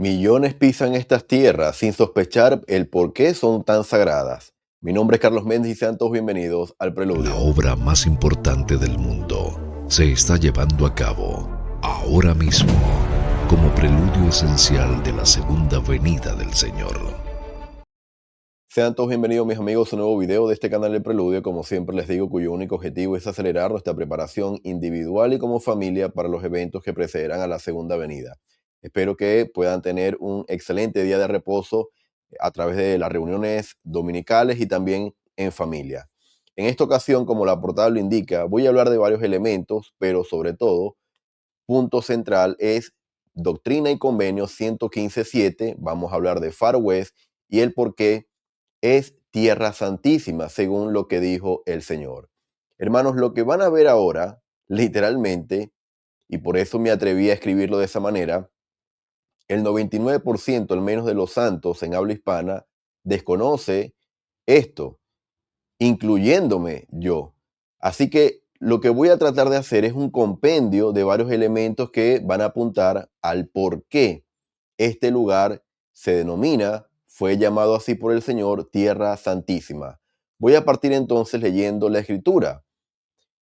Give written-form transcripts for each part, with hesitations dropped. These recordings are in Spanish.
Millones pisan estas tierras sin sospechar el por qué son tan sagradas. Mi nombre es Carlos Méndez y sean todos bienvenidos al La Preludio. obra más importante del mundo se está llevando a cabo ahora mismo como preludio esencial de la segunda venida del Señor. Sean todos bienvenidos, mis amigos, a un nuevo video de este canal del Preludio. Como siempre les digo, cuyo único objetivo es acelerar nuestra preparación individual y como familia para los eventos que precederán a la segunda venida. Espero que puedan tener un excelente día de reposo a través de las reuniones dominicales y también en familia. En esta ocasión, como la portada lo indica, voy a hablar de varios elementos, pero sobre todo, punto central es Doctrina y Convenio 115.7. Vamos a hablar de Far West y el por qué es tierra santísima, según lo que dijo el Señor. Hermanos, lo que van a ver ahora, literalmente, y por eso me atreví a escribirlo de esa manera, el 99% al menos de los santos en habla hispana desconoce esto, incluyéndome yo. Así que lo que voy a tratar de hacer es un compendio de varios elementos que van a apuntar al por qué este lugar se denomina, fue llamado así por el Señor, Tierra Santísima. Voy a partir entonces leyendo la Escritura.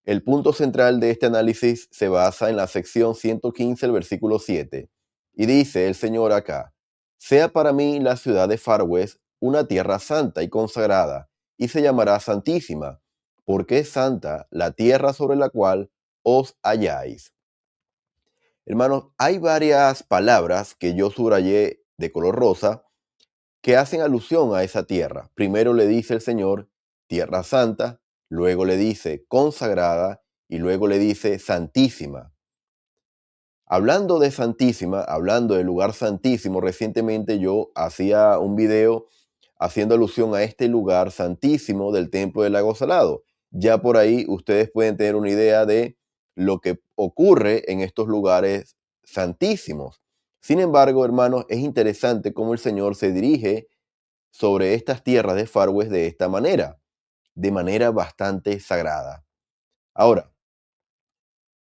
El punto central de este análisis se basa en la sección 115, el versículo 7. Y dice el Señor acá: sea para mí la ciudad de Far West una tierra santa y consagrada, y se llamará santísima, porque es santa la tierra sobre la cual os halláis. Hermanos, hay varias palabras que yo subrayé de color rosa que hacen alusión a esa tierra. Primero le dice el Señor tierra santa, luego le dice consagrada y luego le dice santísima. Hablando de santísima, hablando del lugar santísimo, recientemente yo hacía un video haciendo alusión a este lugar santísimo del templo del lago Salado. Ya por ahí ustedes pueden tener una idea de lo que ocurre en estos lugares santísimos. Sin embargo, hermanos, es interesante cómo el Señor se dirige sobre estas tierras de Far West de manera bastante sagrada. Ahora,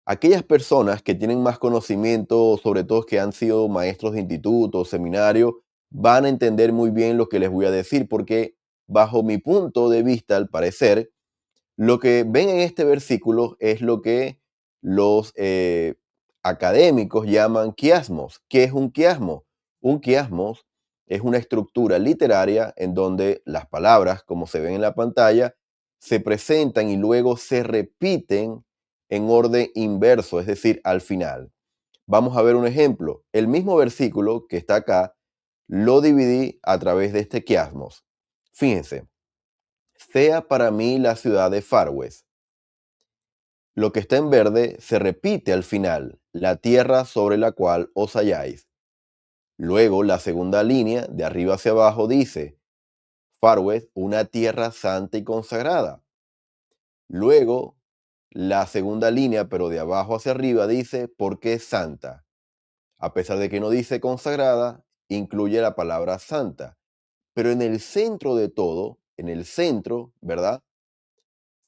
aquellas personas que tienen más conocimiento, sobre todo que han sido maestros de instituto, seminario, van a entender muy bien lo que les voy a decir, porque bajo mi punto de vista, al parecer, lo que ven en este versículo es lo que los académicos llaman quiasmos. ¿Qué es un quiasmo? Un quiasmos es una estructura literaria en donde las palabras, como se ven en la pantalla, se presentan y luego se repiten en orden inverso, es decir, al final. Vamos a ver un ejemplo. El mismo versículo que está acá lo dividí a través de este quiasmos. Fíjense, sea para mí la ciudad de Far West. Lo que está en verde se repite al final, la tierra sobre la cual os halláis. Luego, la segunda línea, de arriba hacia abajo, dice, Far West, una tierra santa y consagrada. Luego, la segunda línea, pero de abajo hacia arriba, dice, porque es santa. A pesar de que no dice consagrada, incluye la palabra santa. Pero en el centro de todo, en el centro, ¿verdad?,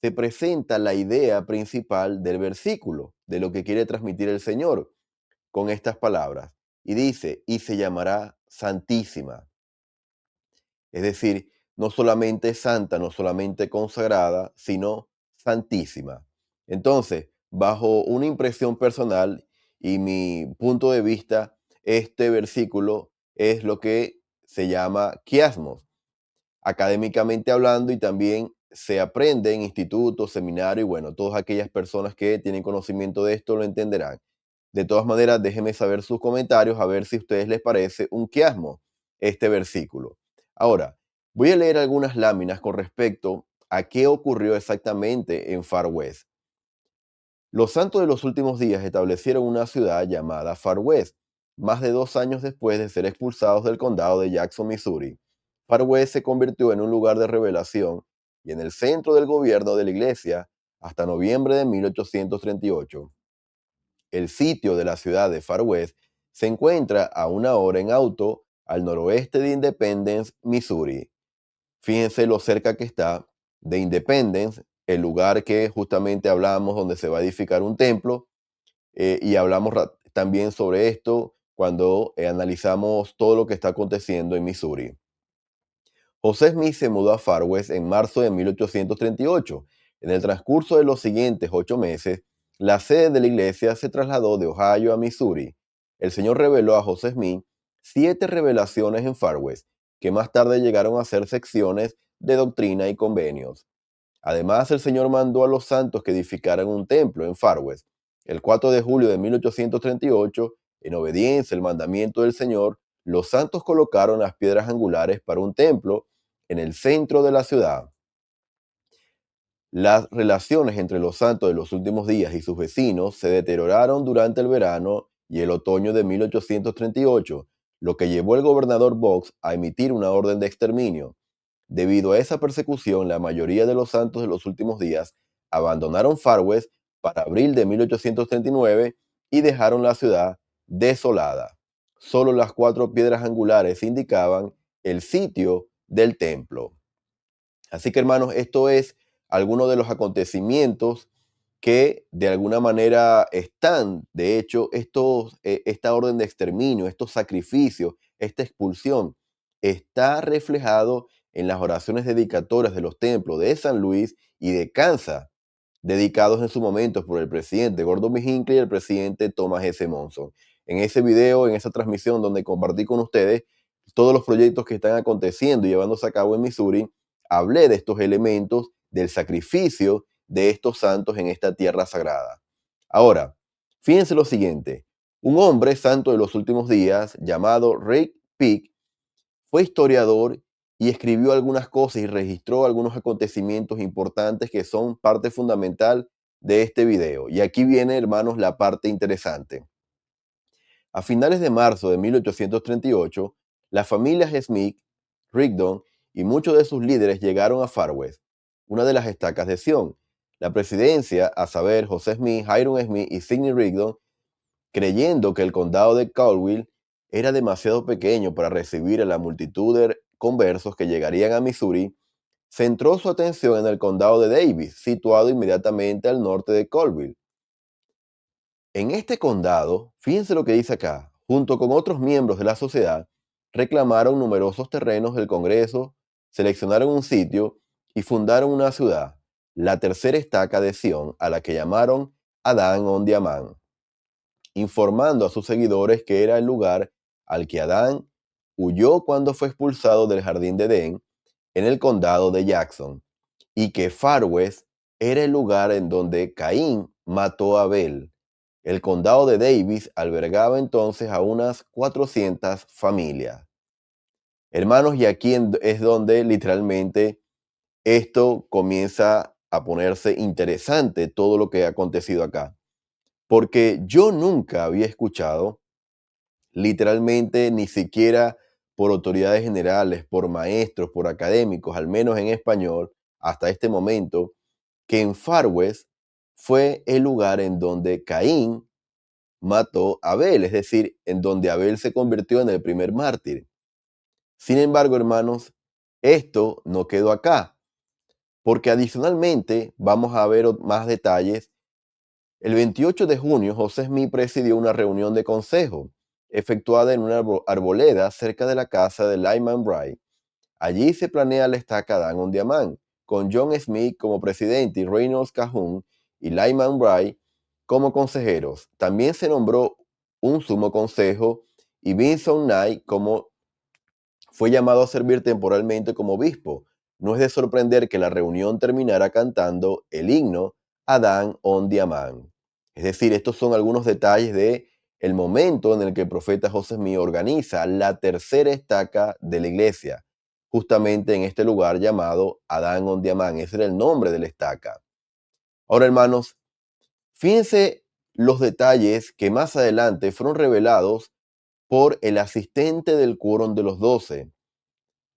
se presenta la idea principal del versículo, de lo que quiere transmitir el Señor con estas palabras. Y dice, y se llamará santísima. Es decir, no solamente santa, no solamente consagrada, sino santísima. Entonces, bajo una impresión personal y mi punto de vista, este versículo es lo que se llama quiasmos, académicamente hablando, y también se aprende en institutos, seminarios, y bueno, todas aquellas personas que tienen conocimiento de esto lo entenderán. De todas maneras, déjenme saber sus comentarios a ver si a ustedes les parece un quiasmo este versículo. Ahora, voy a leer algunas láminas con respecto a qué ocurrió exactamente en Far West. Los santos de los últimos días establecieron una ciudad llamada Far West, más de 2 años después de ser expulsados del condado de Jackson, Missouri. Far West se convirtió en un lugar de revelación y en el centro del gobierno de la iglesia hasta noviembre de 1838. El sitio de la ciudad de Far West se encuentra a 1 hora en auto al noroeste de Independence, Missouri. Fíjense lo cerca que está de Independence, el lugar que justamente hablamos donde se va a edificar un templo, y hablamos también sobre esto cuando analizamos todo lo que está aconteciendo en Missouri. José Smith se mudó a Far West en marzo de 1838. En el transcurso de los siguientes 8 meses, la sede de la iglesia se trasladó de Ohio a Missouri. El Señor reveló a José Smith 7 revelaciones en Far West, que más tarde llegaron a ser secciones de doctrina y convenios. Además, el Señor mandó a los santos que edificaran un templo en Far West. El 4 de julio de 1838, en obediencia al mandamiento del Señor, los santos colocaron las piedras angulares para un templo en el centro de la ciudad. Las relaciones entre los santos de los últimos días y sus vecinos se deterioraron durante el verano y el otoño de 1838, lo que llevó al gobernador Boggs a emitir una orden de exterminio. Debido a esa persecución, la mayoría de los santos de los últimos días abandonaron Far West para abril de 1839 y dejaron la ciudad desolada. Solo las 4 piedras angulares indicaban el sitio del templo. Así que, hermanos, esto es algunos de los acontecimientos que de alguna manera están, de hecho, esta orden de exterminio, estos sacrificios, esta expulsión, está reflejado en las oraciones dedicatorias de los templos de San Luis y de Kansas, dedicados en su momento por el presidente Gordon B. Hinckley y el presidente Thomas S. Monson. En ese video, en esa transmisión donde compartí con ustedes todos los proyectos que están aconteciendo y llevándose a cabo en Missouri, hablé de estos elementos del sacrificio de estos santos en esta tierra sagrada. Ahora, fíjense lo siguiente. Un hombre santo de los últimos días llamado Rick Peake fue historiador y escribió algunas cosas y registró algunos acontecimientos importantes que son parte fundamental de este video. Y aquí viene, hermanos, la parte interesante. A finales de marzo de 1838, las familias Smith, Rigdon y muchos de sus líderes llegaron a Far West, una de las estacas de Sion. La presidencia, a saber, José Smith, Hiram Smith y Sidney Rigdon, creyendo que el condado de Caldwell era demasiado pequeño para recibir a la multitud de conversos que llegarían a Missouri, centró su atención en el condado de Davis, situado inmediatamente al norte de Caldwell. En este condado, fíjense lo que dice acá, junto con otros miembros de la sociedad, reclamaron numerosos terrenos del Congreso, seleccionaron un sitio y fundaron una ciudad, la tercera estaca de Sion, a la que llamaron Adán on Diamán, informando a sus seguidores que era el lugar al que Adán huyó cuando fue expulsado del jardín de Edén en el condado de Jackson, y que Far West era el lugar en donde Caín mató a Abel. El condado de Davis albergaba entonces a unas 400 familias. Hermanos, y aquí es donde literalmente esto comienza a ponerse interesante, todo lo que ha acontecido acá. Porque yo nunca había escuchado, literalmente, ni siquiera por autoridades generales, por maestros, por académicos, al menos en español, hasta este momento, que en Far West fue el lugar en donde Caín mató a Abel, es decir, en donde Abel se convirtió en el primer mártir. Sin embargo, hermanos, esto no quedó acá, porque adicionalmente vamos a ver más detalles. El 28 de junio, José Smith presidió una reunión de consejo efectuada en una arboleda cerca de la casa de Lyman Bright. Allí se planea la estaca Dan on Diamond, con John Smith como presidente y Reynolds Calhoun y Lyman Bright como consejeros. También se nombró un sumo consejo y Vincent Knight fue llamado a servir temporalmente como obispo. No es de sorprender que la reunión terminara cantando el himno Adán on Diamond. Es decir, estos son algunos detalles de el momento en el que el profeta José Smith organiza la tercera estaca de la iglesia, justamente en este lugar llamado Adán on Diamond. Ese era el nombre de la estaca. Ahora, hermanos, fíjense los detalles que más adelante fueron revelados por el asistente del quórum de los 12,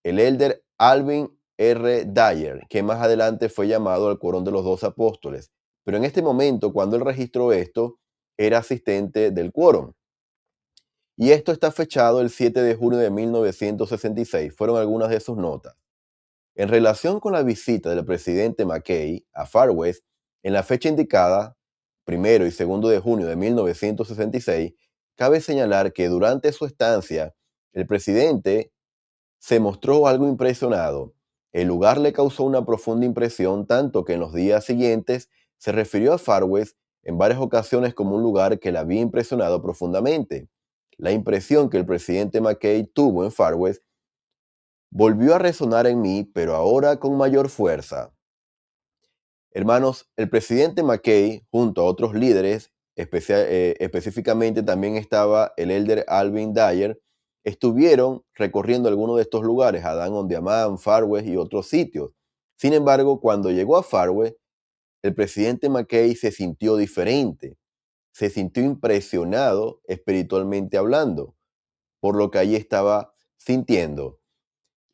el elder Alvin R. Dyer, que más adelante fue llamado al quórum de los 12 apóstoles. Pero en este momento, cuando él registró esto, era asistente del quórum. Y esto está fechado el 7 de junio de 1966. Fueron algunas de sus notas. En relación con la visita del presidente McKay a Far West, en la fecha indicada, 1 y 2 de junio de 1966, Cabe señalar que durante su estancia, el presidente se mostró algo impresionado. El lugar le causó una profunda impresión, tanto que en los días siguientes se refirió a Far West en varias ocasiones como un lugar que le había impresionado profundamente. La impresión que el presidente McKay tuvo en Far West volvió a resonar en mí, pero ahora con mayor fuerza. Hermanos, el presidente McKay, junto a otros líderes, específicamente también estaba el elder Alvin Dyer, estuvieron recorriendo algunos de estos lugares, Adán on Demand, Far West y otros sitios. Sin embargo, cuando llegó a Far West, el presidente McKay se sintió diferente, se sintió impresionado espiritualmente hablando, por lo que allí estaba sintiendo.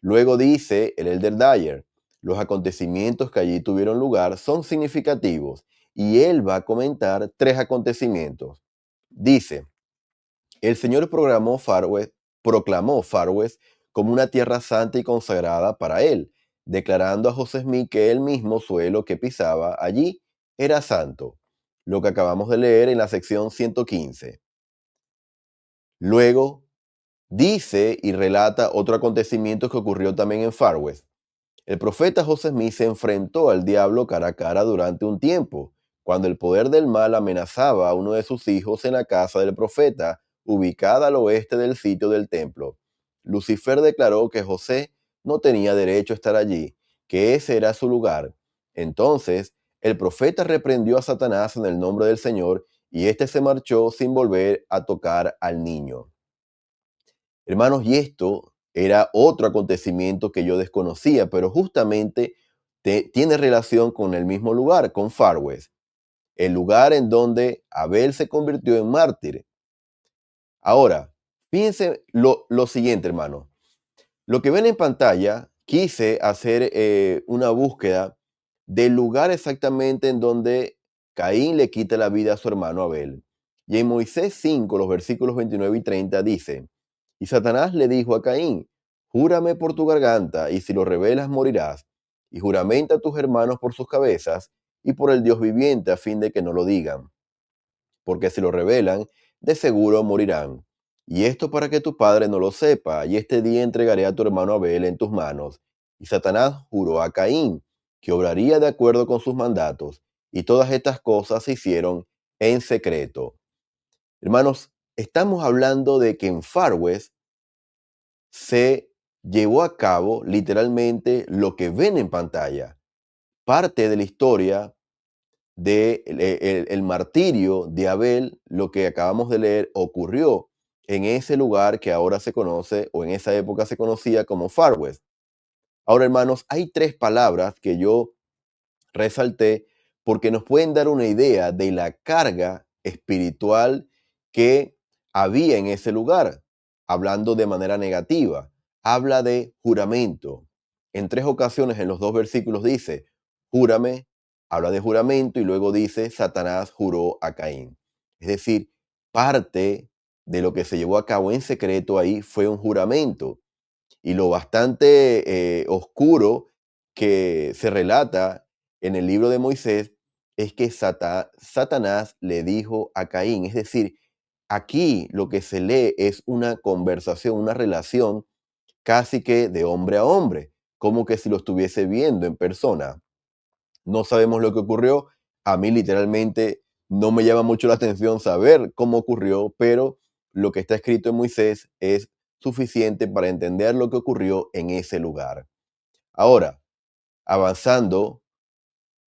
Luego dice el elder Dyer, los acontecimientos que allí tuvieron lugar son significativos y él va a comentar tres acontecimientos. Dice, el Señor proclamó Far West como una tierra santa y consagrada para él, declarando a José Smith que el mismo suelo que pisaba allí era santo, lo que acabamos de leer en la sección 115. Luego dice y relata otro acontecimiento que ocurrió también en Far West. El profeta José Smith se enfrentó al diablo cara a cara durante un tiempo, cuando el poder del mal amenazaba a uno de sus hijos en la casa del profeta, ubicada al oeste del sitio del templo. Lucifer declaró que José no tenía derecho a estar allí, que ese era su lugar. Entonces, el profeta reprendió a Satanás en el nombre del Señor y éste se marchó sin volver a tocar al niño. Hermanos, y esto era otro acontecimiento que yo desconocía, pero justamente tiene relación con el mismo lugar, con Far West, el lugar en donde Abel se convirtió en mártir. Ahora, fíjense lo siguiente, hermano. Lo que ven en pantalla, quise hacer una búsqueda del lugar exactamente en donde Caín le quita la vida a su hermano Abel. Y en Moisés 5, los versículos 29 y 30 dice, y Satanás le dijo a Caín, júrame por tu garganta, y si lo revelas morirás, y juramenta a tus hermanos por sus cabezas, y por el Dios viviente a fin de que no lo digan, porque si lo revelan, de seguro morirán. Y esto para que tu padre no lo sepa, y este día entregaré a tu hermano Abel en tus manos. Y Satanás juró a Caín que obraría de acuerdo con sus mandatos, y todas estas cosas se hicieron en secreto. Hermanos, estamos hablando de que en Far West se llevó a cabo literalmente lo que ven en pantalla. Parte de la historia el martirio de Abel, lo que acabamos de leer, ocurrió en ese lugar que ahora se conoce, o en esa época se conocía como Far West. Ahora, hermanos, hay tres palabras que yo resalté porque nos pueden dar una idea de la carga espiritual que había en ese lugar, hablando de manera negativa. Habla de juramento. En tres ocasiones en los dos versículos dice, júrame, habla de juramento y luego dice, Satanás juró a Caín. Es decir, parte de lo que se llevó a cabo en secreto ahí fue un juramento. Y lo bastante oscuro que se relata en el libro de Moisés es que Satanás le dijo a Caín, es decir, aquí lo que se lee es una conversación, una relación casi que de hombre a hombre, como que si lo estuviese viendo en persona. No sabemos lo que ocurrió, a mí literalmente no me llama mucho la atención saber cómo ocurrió, pero lo que está escrito en Moisés es suficiente para entender lo que ocurrió en ese lugar. Ahora, avanzando,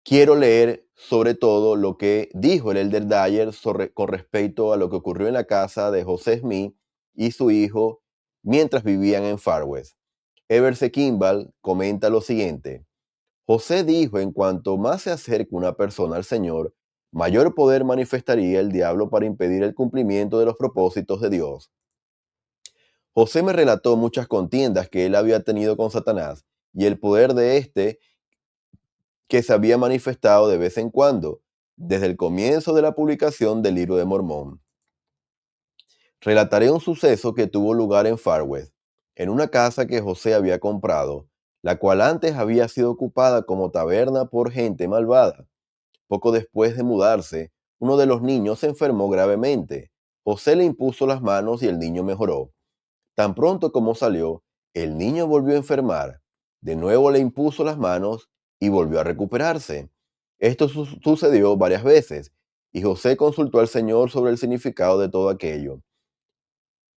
quiero leer sobre todo lo que dijo el elder Dyer con respecto a lo que ocurrió en la casa de José Smith y su hijo mientras vivían en Far West. Everce Kimball comenta lo siguiente. José dijo, en cuanto más se acerque una persona al Señor, mayor poder manifestaría el diablo para impedir el cumplimiento de los propósitos de Dios. José me relató muchas contiendas que él había tenido con Satanás y el poder de éste que se había manifestado de vez en cuando, desde el comienzo de la publicación del Libro de Mormón. Relataré un suceso que tuvo lugar en Far West, en una casa que José había comprado, la cual antes había sido ocupada como taberna por gente malvada. Poco después de mudarse, uno de los niños se enfermó gravemente. José le impuso las manos y el niño mejoró. Tan pronto como salió, el niño volvió a enfermar. De nuevo le impuso las manos y volvió a recuperarse. Esto sucedió varias veces, y José consultó al Señor sobre el significado de todo aquello.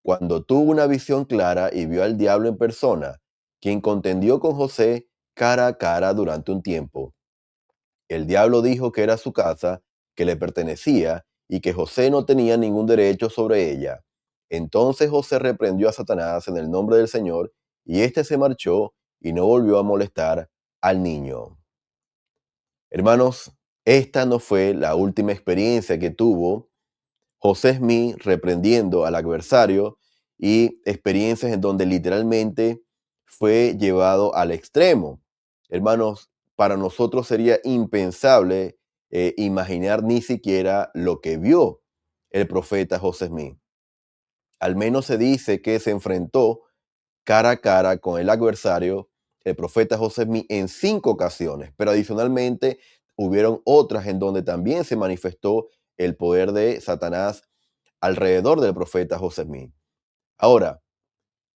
Cuando tuvo una visión clara y vio al diablo en persona, quien contendió con José cara a cara durante un tiempo. El diablo dijo que era su casa, que le pertenecía y que José no tenía ningún derecho sobre ella. Entonces José reprendió a Satanás en el nombre del Señor, y éste se marchó y no volvió a molestar al niño. Hermanos, esta no fue la última experiencia que tuvo José Smith reprendiendo al adversario, y experiencias en donde literalmente fue llevado al extremo. Hermanos, para nosotros sería impensable imaginar ni siquiera lo que vio el profeta José Smith. Al menos se dice que se enfrentó cara a cara con el adversario, el profeta José Smith, en 5 ocasiones, pero adicionalmente hubieron otras en donde también se manifestó el poder de Satanás alrededor del profeta José Smith. Ahora,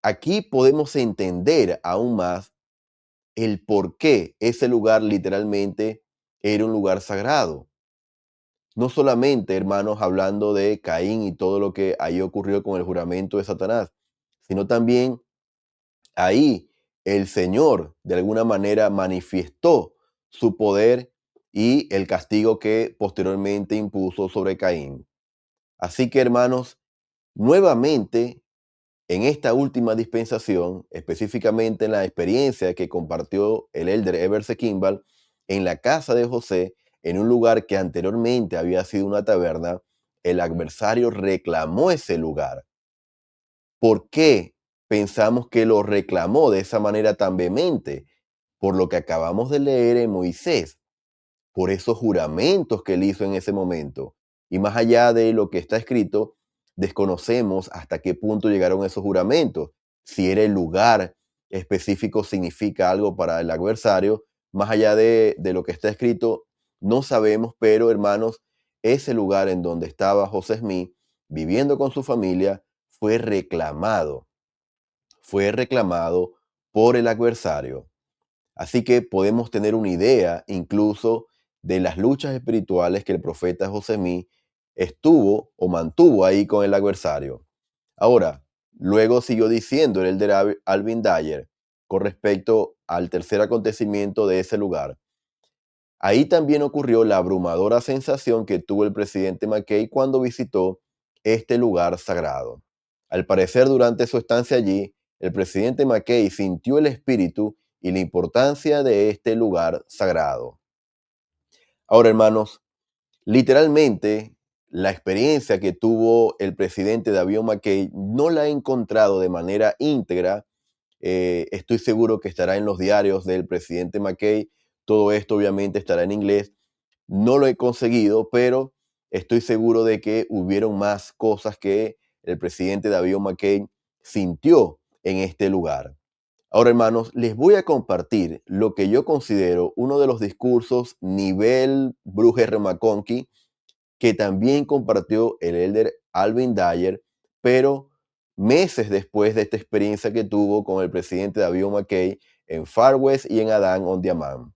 aquí podemos entender aún más el por qué ese lugar literalmente era un lugar sagrado. No solamente, hermanos, hablando de Caín y todo lo que ahí ocurrió con el juramento de Satanás, sino también ahí el Señor de alguna manera manifestó su poder y el castigo que posteriormente impuso sobre Caín. Así que, hermanos, nuevamente en esta última dispensación, específicamente en la experiencia que compartió el elder Everse Kimball en la casa de José, en un lugar que anteriormente había sido una taberna, el adversario reclamó ese lugar. ¿Por qué pensamos que lo reclamó de esa manera tan vehemente? Por lo que acabamos de leer en Moisés, por esos juramentos que él hizo en ese momento. Y más allá de lo que está escrito, desconocemos hasta qué punto llegaron esos juramentos. Si era el lugar específico significa algo para el adversario, más allá de lo que está escrito, no sabemos, pero hermanos, ese lugar en donde estaba José Smith viviendo con su familia fue reclamado por el adversario. Así que podemos tener una idea incluso de las luchas espirituales que el profeta José Smith estuvo o mantuvo ahí con el adversario. Ahora, luego siguió diciendo el elder Alvin Dyer con respecto al tercer acontecimiento de ese lugar. Ahí también ocurrió la abrumadora sensación que tuvo el presidente McKay cuando visitó este lugar sagrado. Al parecer, durante su estancia allí, el presidente McKay sintió el espíritu y la importancia de este lugar sagrado. Ahora, hermanos, literalmente la experiencia que tuvo el presidente David McKay no la he encontrado de manera íntegra. Estoy seguro que estará en los diarios del presidente McKay. Todo esto obviamente estará en inglés. No lo he conseguido, pero estoy seguro de que hubieron más cosas que el presidente David McKay sintió en este lugar. Ahora, hermanos, les voy a compartir lo que yo considero uno de los discursos nivel Bruce R. McConkie que también compartió el elder Alvin Dyer, pero meses después de esta experiencia que tuvo con el presidente David McKay en Far West y en Adán on Demand.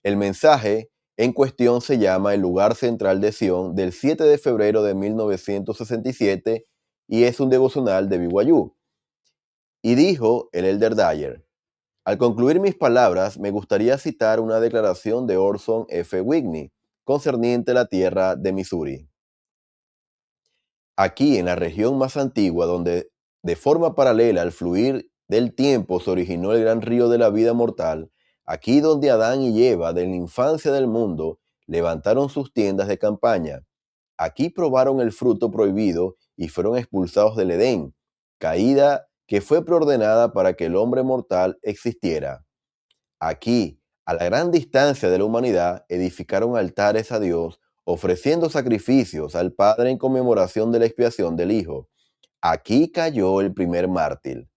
El mensaje en cuestión se llama El lugar central de Sion, del 7 de febrero de 1967, y es un devocional de BYU. Y dijo el elder Dyer: al concluir mis palabras, me gustaría citar una declaración de Orson F. Whitney concerniente a la tierra de Missouri. Aquí, en la región más antigua, donde de forma paralela al fluir del tiempo se originó el gran río de la vida mortal, aquí donde Adán y Eva, de la infancia del mundo, levantaron sus tiendas de campaña, aquí probaron el fruto prohibido y fueron expulsados del Edén, caída que fue preordenada para que el hombre mortal existiera. Aquí, a la gran distancia de la humanidad, edificaron altares a Dios, ofreciendo sacrificios al Padre en conmemoración de la expiación del Hijo. Aquí cayó el primer mártir.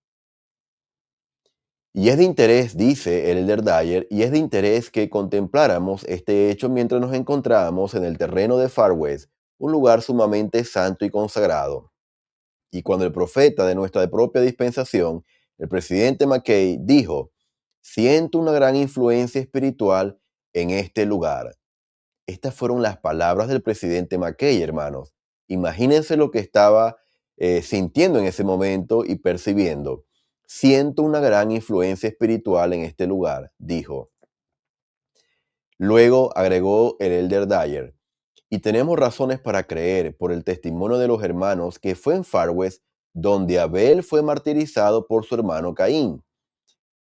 Y es de interés, dice el elder Dyer, y es de interés que contempláramos este hecho mientras nos encontrábamos en el terreno de Far West, un lugar sumamente santo y consagrado. Y cuando el profeta de nuestra propia dispensación, el presidente McKay, dijo, siento una gran influencia espiritual en este lugar. Estas fueron las palabras del presidente McKay, hermanos. Imagínense lo que estaba sintiendo en ese momento y percibiendo. Siento una gran influencia espiritual en este lugar, dijo. Luego agregó el elder Dyer, y tenemos razones para creer por el testimonio de los hermanos que fue en Far West donde Abel fue martirizado por su hermano Caín.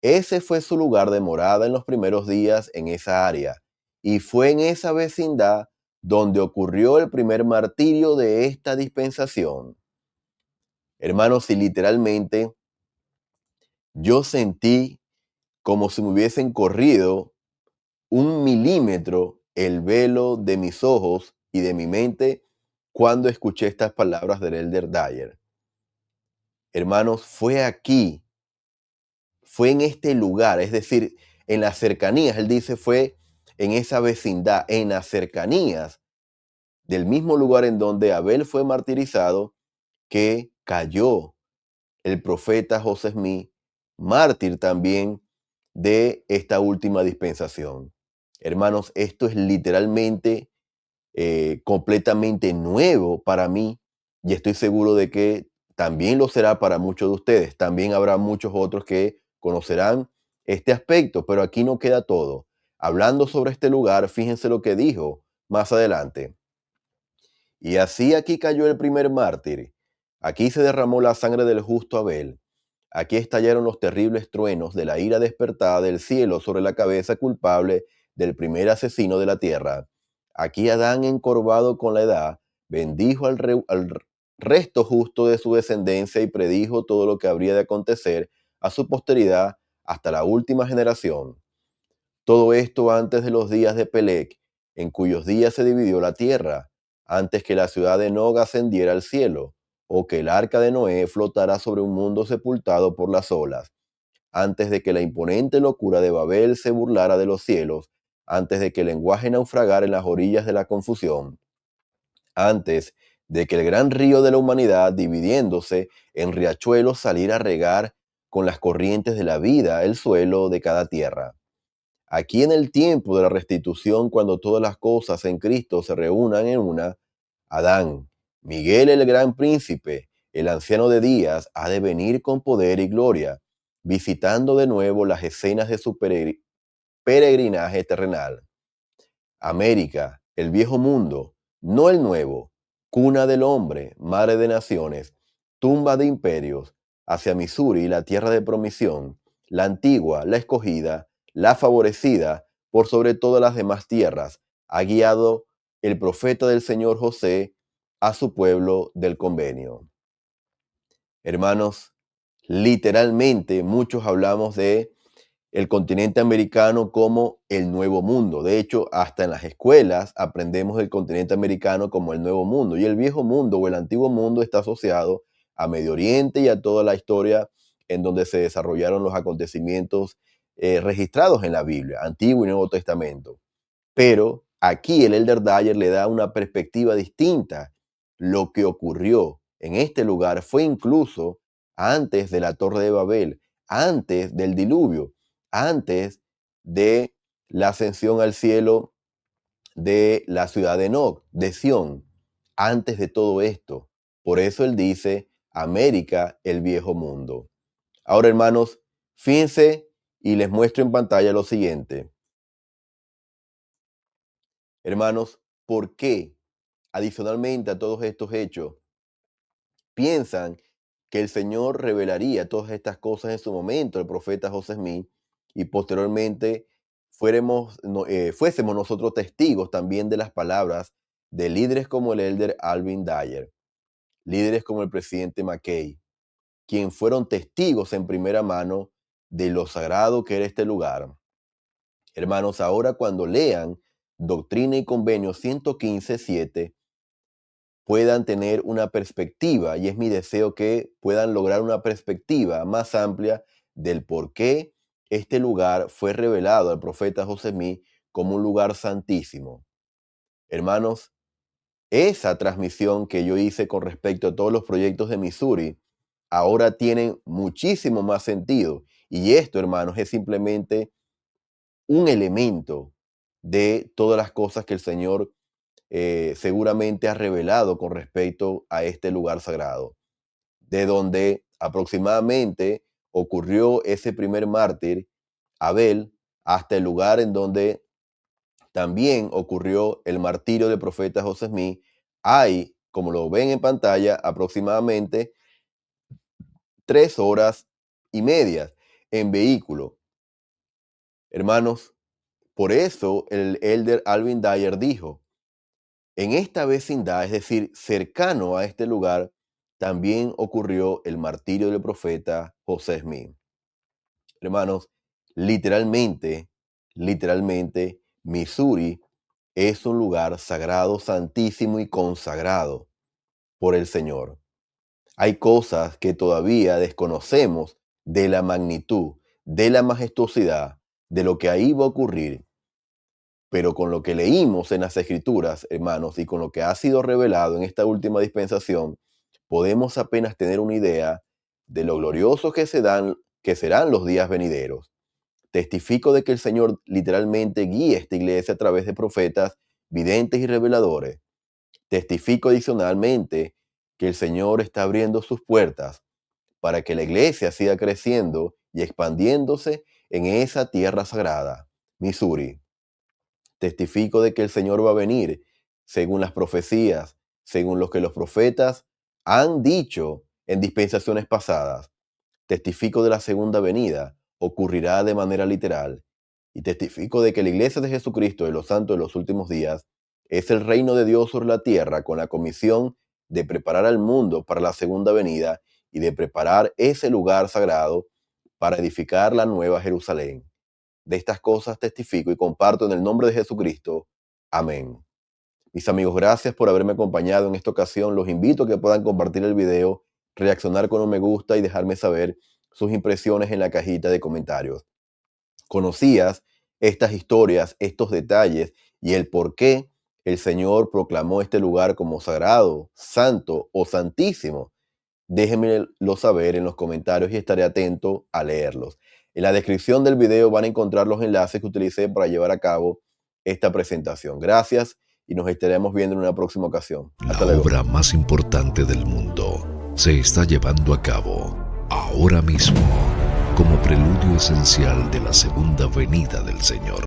Ese fue su lugar de morada en los primeros días en esa área, y fue en esa vecindad donde ocurrió el primer martirio de esta dispensación. Hermanos, y literalmente yo sentí como si me hubiesen corrido 1 milímetro el velo de mis ojos y de mi mente cuando escuché estas palabras del elder Dyer. Hermanos, fue aquí, fue en este lugar, es decir, en las cercanías, él dice, fue en esa vecindad, en las cercanías del mismo lugar en donde Abel fue martirizado, que cayó el profeta José Smith, mártir también de esta última dispensación. Hermanos, esto es literalmente completamente nuevo para mí y estoy seguro de que también lo será para muchos de ustedes. También habrá muchos otros que conocerán este aspecto, pero aquí no queda todo. Hablando sobre este lugar, fíjense lo que dijo más adelante. Y así aquí cayó el primer mártir. Aquí se derramó la sangre del justo Abel. Aquí estallaron los terribles truenos de la ira despertada del cielo sobre la cabeza culpable del primer asesino de la tierra. Aquí Adán, encorvado con la edad, bendijo al resto justo de su descendencia y predijo todo lo que habría de acontecer a su posteridad hasta la última generación. Todo esto antes de los días de Pelec, en cuyos días se dividió la tierra, antes que la ciudad de Nog ascendiera al cielo, o que el arca de Noé flotara sobre un mundo sepultado por las olas, antes de que la imponente locura de Babel se burlara de los cielos, antes de que el lenguaje naufragara en las orillas de la confusión, antes de que el gran río de la humanidad, dividiéndose en riachuelos, saliera a regar con las corrientes de la vida el suelo de cada tierra. Aquí en el tiempo de la restitución, cuando todas las cosas en Cristo se reúnan en una, Adán, Miguel el gran príncipe, el anciano de días, ha de venir con poder y gloria, visitando de nuevo las escenas de su peregrinaje terrenal. América, el viejo mundo, no el nuevo, cuna del hombre, madre de naciones, tumba de imperios, hacia Missouri, la tierra de promisión, la antigua, la escogida, la favorecida, por sobre todas las demás tierras, ha guiado el profeta del Señor José a su pueblo del convenio. Hermanos, literalmente muchos hablamos de el continente americano como el nuevo mundo. De hecho, hasta en las escuelas aprendemos el continente americano como el nuevo mundo. Y el viejo mundo o el antiguo mundo está asociado a Medio Oriente y a toda la historia en donde se desarrollaron los acontecimientos registrados en la Biblia, Antiguo y Nuevo Testamento. Pero aquí el elder Dyer le da una perspectiva distinta. Lo que ocurrió en este lugar fue incluso antes de la Torre de Babel, antes del diluvio, antes de la ascensión al cielo de la ciudad de Enoc, de Sión, antes de todo esto. Por eso él dice, América, el viejo mundo. Ahora, hermanos, fíjense y les muestro en pantalla lo siguiente. Hermanos, ¿por qué, adicionalmente a todos estos hechos, piensan que el Señor revelaría todas estas cosas en su momento al profeta José Smith y posteriormente fuésemos nosotros testigos también de las palabras de líderes como el elder Alvin Dyer, líderes como el presidente McKay, quien fueron testigos en primera mano de lo sagrado que era este lugar? Hermanos, ahora cuando lean Doctrina y Convenio 115.7, puedan tener una perspectiva, y es mi deseo que puedan lograr una perspectiva más amplia del por qué este lugar fue revelado al profeta José Smith como un lugar santísimo. Hermanos, esa transmisión que yo hice con respecto a todos los proyectos de Missouri, ahora tienen muchísimo más sentido. Y esto, hermanos, es simplemente un elemento de todas las cosas que el Señor seguramente ha revelado con respecto a este lugar sagrado, de donde aproximadamente ocurrió ese primer mártir, Abel, hasta el lugar en donde también ocurrió el martirio del profeta José Smith. Hay, como lo ven en pantalla, aproximadamente 3 horas y media en vehículo. Hermanos, por eso el elder Alvin Dyer dijo, en esta vecindad, es decir, cercano a este lugar, también ocurrió el martirio del profeta José Smith. Hermanos, literalmente, Missouri es un lugar sagrado, santísimo y consagrado por el Señor. Hay cosas que todavía desconocemos de la magnitud, de la majestuosidad, de lo que ahí va a ocurrir. Pero con lo que leímos en las Escrituras, hermanos, y con lo que ha sido revelado en esta última dispensación, podemos apenas tener una idea de lo gloriosos que serán los días venideros. Testifico de que el Señor literalmente guía esta iglesia a través de profetas, videntes y reveladores. Testifico adicionalmente que el Señor está abriendo sus puertas para que la iglesia siga creciendo y expandiéndose en esa tierra sagrada, Missouri. Testifico de que el Señor va a venir según las profecías, según lo que los profetas han dicho en dispensaciones pasadas. Testifico de la segunda venida, ocurrirá de manera literal. Y testifico de que la iglesia de Jesucristo de los santos de los últimos días es el reino de Dios sobre la tierra, con la comisión de preparar al mundo para la segunda venida y de preparar ese lugar sagrado para edificar la nueva Jerusalén. De estas cosas testifico y comparto en el nombre de Jesucristo. Amén. Mis amigos, gracias por haberme acompañado en esta ocasión. Los invito a que puedan compartir el video, reaccionar con un me gusta y dejarme saber sus impresiones en la cajita de comentarios. ¿Conocías estas historias, estos detalles y el por qué el Señor proclamó este lugar como sagrado, santo o santísimo? Déjenmelo saber en los comentarios y estaré atento a leerlos. En la descripción del video van a encontrar los enlaces que utilicé para llevar a cabo esta presentación. Gracias y nos estaremos viendo en una próxima ocasión. Hasta La luego. obra más importante del mundo se está llevando a cabo ahora mismo como preludio esencial de la segunda venida del Señor.